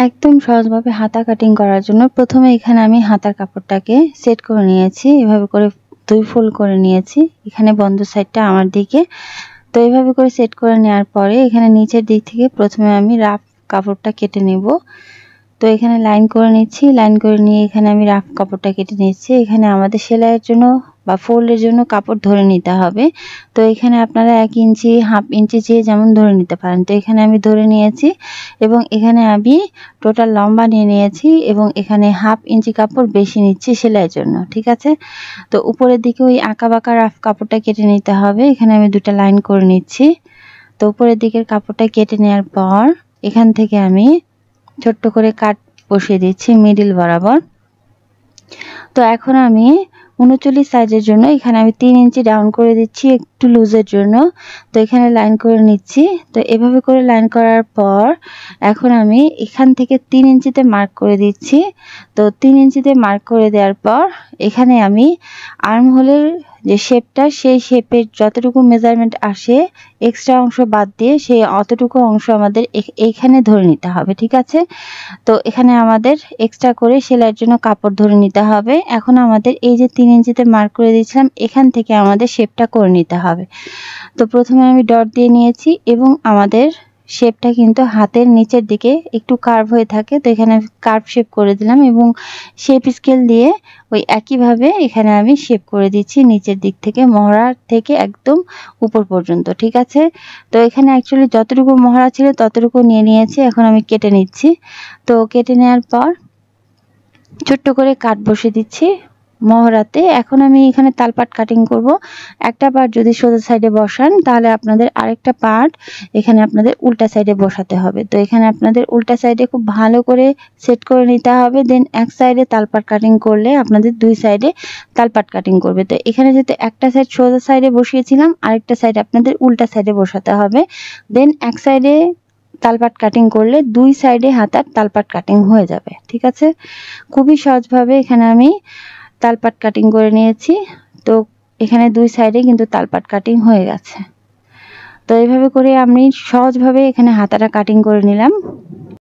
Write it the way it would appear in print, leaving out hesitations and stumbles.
একদম সহজভাবে হাতা কাটিং করার জন্য প্রথমে এখানে আমি হাতার কাপড়টাকে সেট করে নিয়েছি, এভাবে করে 2 ফোল্ড করে নিয়েছি। এখানে বন্ধ সাইডটা আমার দিকে। তো এইভাবে করে সেট করে নেওয়ার পরে এখানে নিচের দিক থেকে প্রথমে আমি রাফ কাপড়টা কেটে নেব। তো এখানে লাইন করে নিচ্ছি, লাইন করে নিয়ে এখানে আমি রাফ কাপড়টা কেটে নিচ্ছি। এখানে আমাদের সেলাইয়ের জন্য বা ফোল্ডের জন্য কাপড় ধরে নিতে হবে। তো এখানে আপনারা 1 ইঞ্চি, হাফ ইঞ্চি যে যেমন ধরে নিতে পারেন। তো এখানে আমি ধরে নিয়েছি এবং এখানে আমি টোটাল লম্বা নিয়ে নিয়েছি এবং এখানে হাফ ইঞ্চি কাপড় বেশি নিচ্ছি সেলাইয়ের জন্য, ঠিক আছে। তো উপরের দিকে ওই আঁকা বাঁকা রাফ কাপড়টা কেটে নিতে হবে। এখানে আমি 2টা লাইন করে নিচ্ছি। তো উপরের দিকের কাপড়টা কেটে নেওয়ার পর এখান থেকে আমি ছোট্ট করে কাট বসিয়ে দিচ্ছি মিডল বরাবর। তো এখন আমি 39 সাইজের জন্য এখানে আমি 3 ইঞ্চি ডাউন করে দিচ্ছি একটু লুজের জন্য। তো এখানে লাইন করে নিচ্ছি। তো এভাবে করে লাইন করার পর এখন আমি এখান থেকে 3 ইঞ্চিতে মার্ক করে দিচ্ছি। তো 3 ইঞ্চিতে মার্ক করে দেওয়ার পর এখানে আমি আর্ম হোলের যে শেপটা, সেই শেপের যতটুকু মেজারমেন্ট আসে এক্সট্রা অংশ বাদ দিয়ে সেই অতটুকু অংশ আমাদের এইখানে ধরে নিতে হবে, ঠিক আছে। তো এখানে আমাদের এক্সট্রা করে সেলাইয়ের জন্য কাপড় ধরে নিতে হবে। এখন আমাদের এই যে 3 ইঞ্চিতে মার্ক করে দিয়েছিলাম, এখান থেকে আমাদের শেপটা করে নিতে হবে। তো প্রথমে আমি ডট দিয়ে নিয়েছি এবং আমাদের শেপটা কিন্তু হাতের নিচের দিকে একটু কার্ভ হয়ে থাকে। তো এখানে কার্ভ শেপ করে দিলাম এবং শেপ স্কেল দিয়ে ওই একইভাবে এখানে আমি শেপ করে দিচ্ছি নিচের দিক থেকে মহড়া থেকে একদম উপর পর্যন্ত, ঠিক আছে। তো এখানে অ্যাকচুয়ালি যতটুকু মহড়া ছিল ততটুকু নিয়ে নিয়েছি। এখন আমি কেটে নিচ্ছি। তো কেটে নেওয়ার পর ছোট্ট করে কাট বসিয়ে দিচ্ছি মহড়াতে। এখন আমি এখানে তালপাট কাটিং করব। একটা পার্ট যদি সোজা সাইডে বসান তাহলে আপনাদের আরেকটা পার্ট এখানে আপনাদের উল্টা সাইডে বসাতে হবে। তো এখানে আপনাদের উল্টা সাইডে খুব ভালো করে সেট করে নিতে হবে। দেন এক সাইডে তালপাট কাটিং করলে আপনাদের 2 সাইডে তালপাট কাটিং করবে। তো এখানে যেহেতু একটা সাইড সোজা সাইডে বসিয়েছিলাম, আরেকটা সাইড আপনাদের উল্টা সাইডে বসাতে হবে। দেন এক সাইডে তালপাট কাটিং করলে 2 সাইডে হাতার তালপাট কাটিং হয়ে যাবে, ঠিক আছে। খুবই সহজভাবে এখানে আমি তালপাট কাটিং করে নিয়েছি। তো এখানে 2 সাইডে কিন্তু তালপাট কাটিং হয়ে গেছে। তো এইভাবে করে আমি সহজভাবে এখানে হাতাটা কাটিং করে নিলাম।